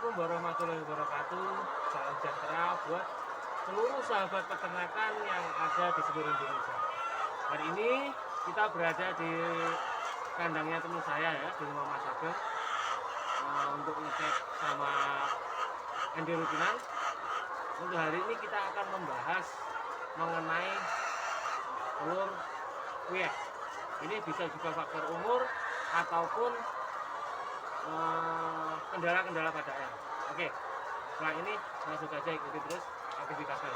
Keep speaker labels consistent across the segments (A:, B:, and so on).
A: Assalamualaikum warahmatullahi wabarakatuh. Salam sejahtera buat seluruh sahabat peternakan yang ada di seluruh Indonesia. Hari ini kita berada di kandangnya teman saya ya, di rumah Mas Ageng, untuk ngecek sama Endi Rutinan. Untuk hari ini kita akan membahas mengenai telur puyeh. Ini bisa juga faktor umur ataupun kendala-kendala pada ayam. Oke, setelah ini langsung saja ikuti terus aktivitasnya.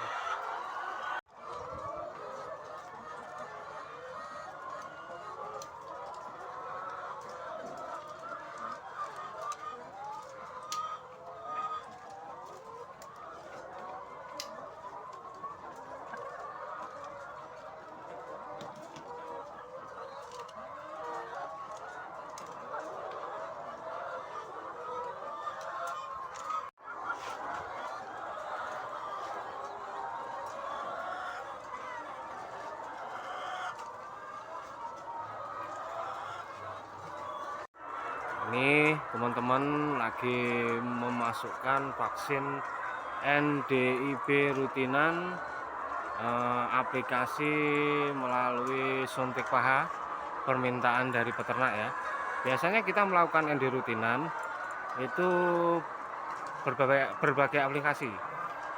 A: Ini teman-teman lagi memasukkan vaksin NDIB rutinan aplikasi melalui suntik paha permintaan dari peternak ya. Biasanya kita melakukan ND rutinan itu berbagai aplikasi,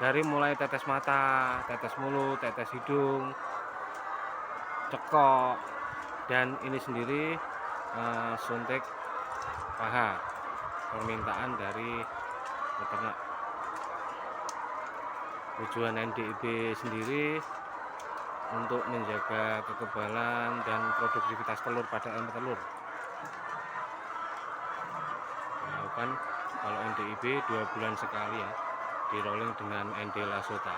A: dari mulai tetes mata, tetes mulut, tetes hidung, cekok, dan ini sendiri suntik paha permintaan dari peternak. Tujuan NDIB sendiri untuk menjaga kekebalan dan produktivitas telur pada ayam petelur. Melakukan kalau NDIB 2 bulan sekali ya, di rolling dengan ND Lasota.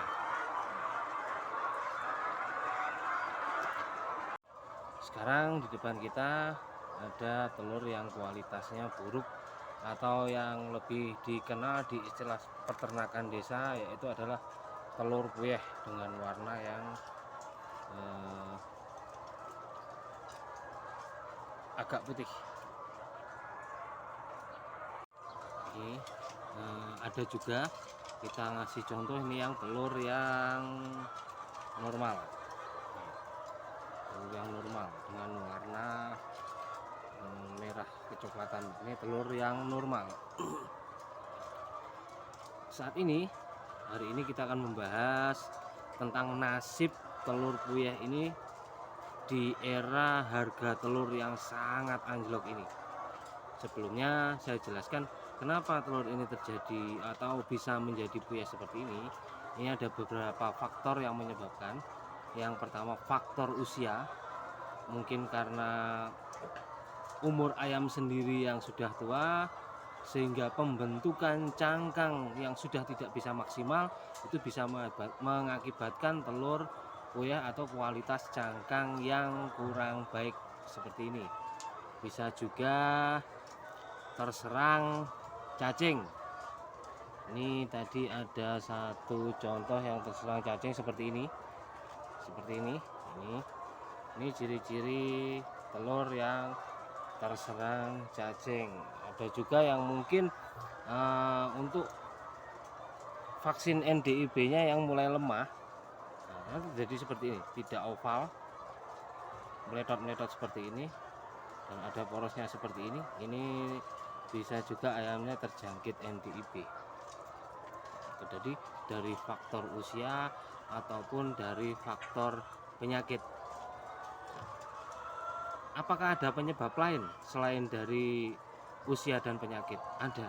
A: Sekarang di depan kita ada telur yang kualitasnya buruk atau yang lebih dikenal di istilah peternakan desa, yaitu adalah telur puyeh dengan warna yang agak putih. Ini ada juga kita ngasih contoh, ini yang telur yang normal, telur yang normal dengan warna merah kecoklatan. Ini telur yang normal. Saat ini, hari ini kita akan membahas tentang nasib telur puyeh ini di era harga telur yang sangat anjlok ini. Sebelumnya saya jelaskan kenapa telur ini terjadi atau bisa menjadi puyeh seperti ini. Ini ada beberapa faktor yang menyebabkan. Yang pertama, faktor usia. Mungkin karena umur ayam sendiri yang sudah tua, sehingga pembentukan cangkang yang sudah tidak bisa maksimal, itu bisa mengakibatkan telur puyeh atau kualitas cangkang yang kurang baik seperti ini. Bisa juga terserang cacing. Ini tadi ada satu contoh yang terserang cacing seperti ini. Ini ciri-ciri telur yang terserang cacing. Ada juga yang mungkin untuk vaksin NDIB-nya yang mulai lemah, nah, jadi seperti ini, tidak oval, meletot-meletot seperti ini, dan ada porosnya seperti ini. Ini bisa juga ayamnya terjangkit NDIB. Jadi dari faktor usia ataupun dari faktor penyakit. Apakah ada penyebab lain selain dari usia dan penyakit? Ada.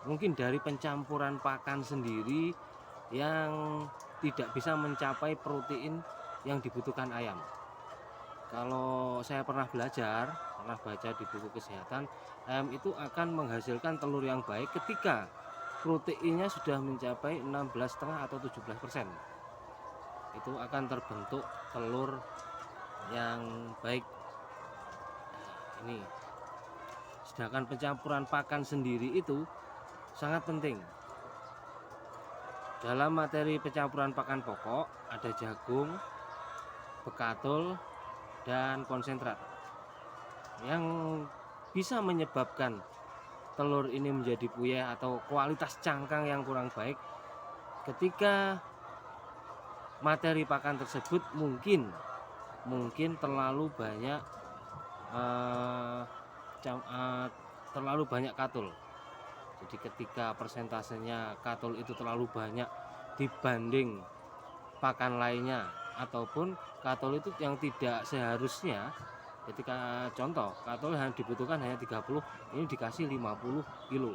A: Mungkin dari pencampuran pakan sendiri yang tidak bisa mencapai protein yang dibutuhkan ayam. Kalau saya pernah baca di buku kesehatan, ayam itu akan menghasilkan telur yang baik ketika proteinnya sudah mencapai 16,5 atau 17%. Itu akan terbentuk telur yang baik. Ini sedangkan pencampuran pakan sendiri itu sangat penting. Dalam materi pencampuran pakan pokok ada jagung, bekatul, dan konsentrat yang bisa menyebabkan telur ini menjadi puyeh atau kualitas cangkang yang kurang baik ketika materi pakan tersebut mungkin terlalu banyak terlalu banyak katul. Jadi ketika persentasenya katul itu terlalu banyak dibanding pakan lainnya, ataupun katul itu yang tidak seharusnya, ketika contoh katul yang dibutuhkan hanya 30, ini dikasih 50 kilo,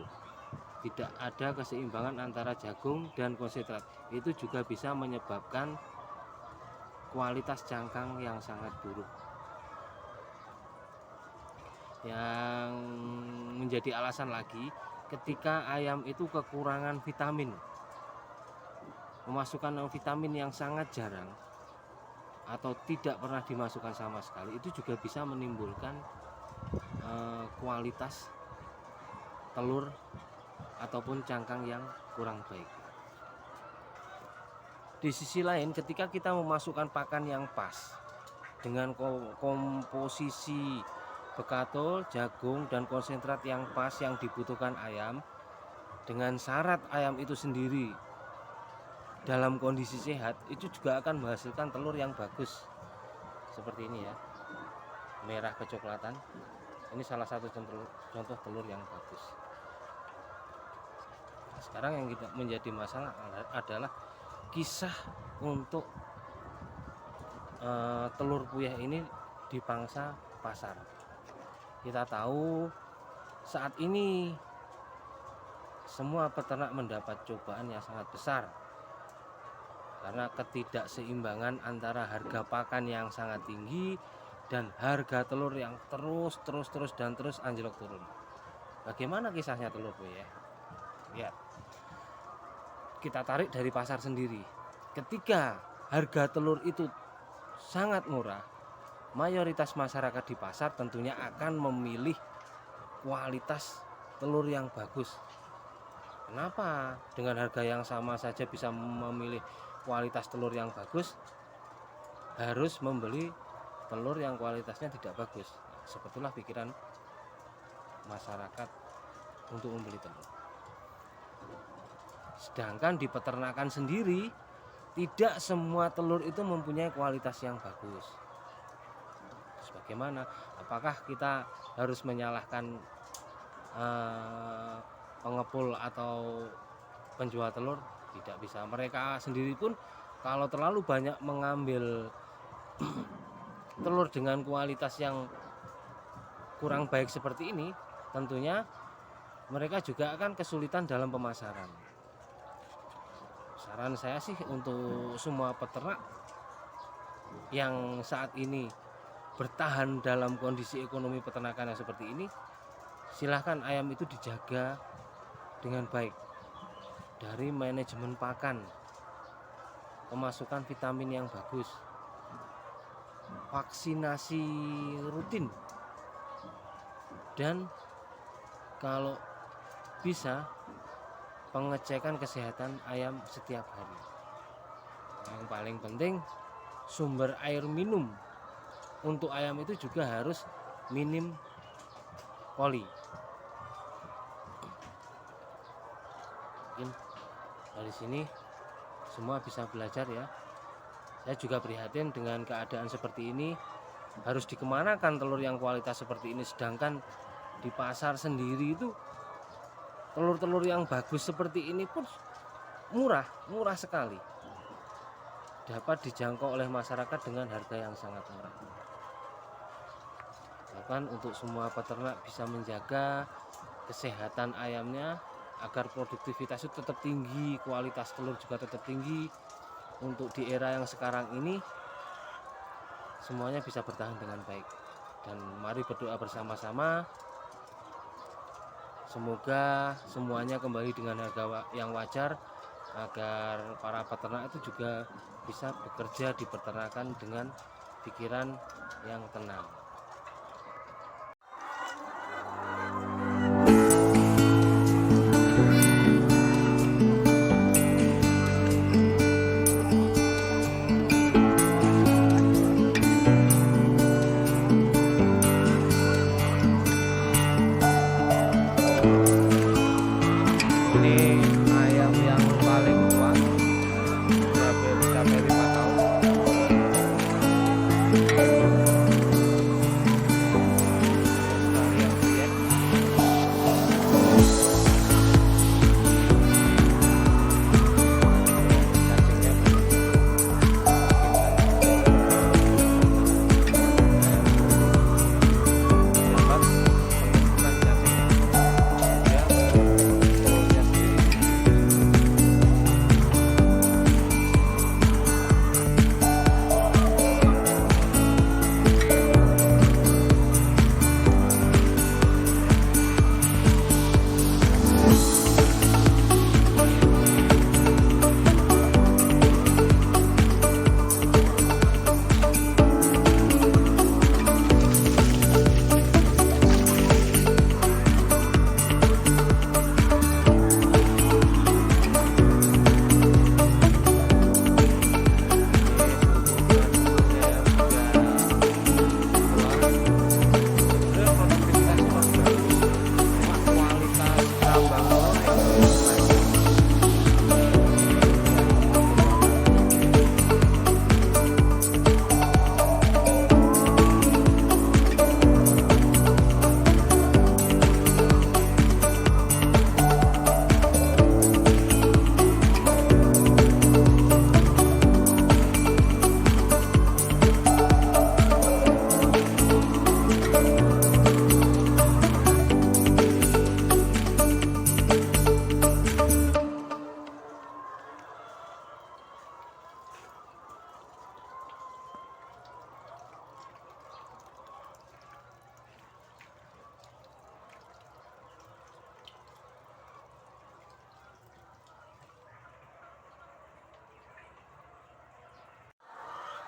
A: tidak ada keseimbangan antara jagung dan konsentrat. Itu juga bisa menyebabkan kualitas cangkang yang sangat buruk. Yang menjadi alasan lagi ketika ayam itu kekurangan vitamin, memasukkan vitamin yang sangat jarang atau tidak pernah dimasukkan sama sekali, itu juga bisa menimbulkan kualitas telur ataupun cangkang yang kurang baik. Di sisi lain, ketika kita memasukkan pakan yang pas dengan komposisi bekatul, jagung, dan konsentrat yang pas yang dibutuhkan ayam, dengan syarat ayam itu sendiri dalam kondisi sehat, itu juga akan menghasilkan telur yang bagus. Seperti ini ya, merah kecoklatan. Ini salah satu contoh telur yang bagus. Sekarang yang kita menjadi masalah adalah kisah untuk telur puyeh ini di pangsa pasar. Kita tahu saat ini semua peternak mendapat cobaan yang sangat besar karena ketidakseimbangan antara harga pakan yang sangat tinggi dan harga telur yang terus anjlok turun. Bagaimana kisahnya telur puyeh? Ya, kita tarik dari pasar sendiri. Ketika harga telur itu sangat murah, mayoritas masyarakat di pasar tentunya akan memilih kualitas telur yang bagus. Kenapa? Dengan harga yang sama saja bisa memilih kualitas telur yang bagus, harus membeli telur yang kualitasnya tidak bagus. Sebetulnya pikiran masyarakat untuk membeli telur. Sedangkan di peternakan sendiri, tidak semua telur itu mempunyai kualitas yang bagus. Bagaimana? Apakah kita harus menyalahkan pengepul atau penjual telur? Tidak bisa. Mereka sendiri pun kalau terlalu banyak mengambil telur dengan kualitas yang kurang baik seperti ini, tentunya mereka juga akan kesulitan dalam pemasaran. Saran saya sih untuk semua peternak yang saat ini bertahan dalam kondisi ekonomi peternakan yang seperti ini, silahkan ayam itu dijaga dengan baik dari manajemen pakan, pemasukan vitamin yang bagus, vaksinasi rutin, dan kalau bisa pengecekan kesehatan ayam setiap hari. Yang paling penting, sumber air minum untuk ayam itu juga harus minim poli. Mungkin dari sini semua bisa belajar ya. Saya juga prihatin dengan keadaan seperti ini. Harus dikemanakan telur yang kualitas seperti ini, sedangkan di pasar sendiri itu telur-telur yang bagus seperti ini pun murah sekali, dapat dijangkau oleh masyarakat dengan harga yang sangat murah. Bahkan untuk semua peternak bisa menjaga kesehatan ayamnya agar produktivitas itu tetap tinggi, kualitas telur juga tetap tinggi. Untuk di era yang sekarang ini semuanya bisa bertahan dengan baik. Dan mari berdoa bersama-sama, semoga semuanya kembali dengan harga yang wajar, agar para peternak itu juga bisa bekerja di peternakan dengan pikiran yang tenang.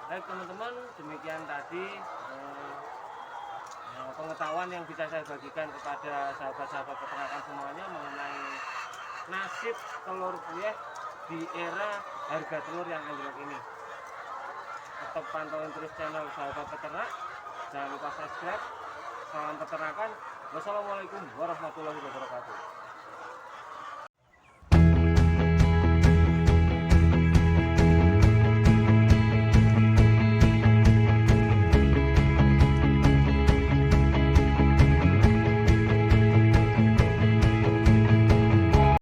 A: Baik teman-teman, demikian tadi pengetahuan yang bisa saya bagikan kepada sahabat-sahabat peternakan semuanya mengenai nasib telur puyeh di era harga telur yang anjlok ini. Tetap pantauin terus channel sahabat peternak, jangan lupa subscribe. Salam peternakan. Wassalamualaikum warahmatullahi wabarakatuh.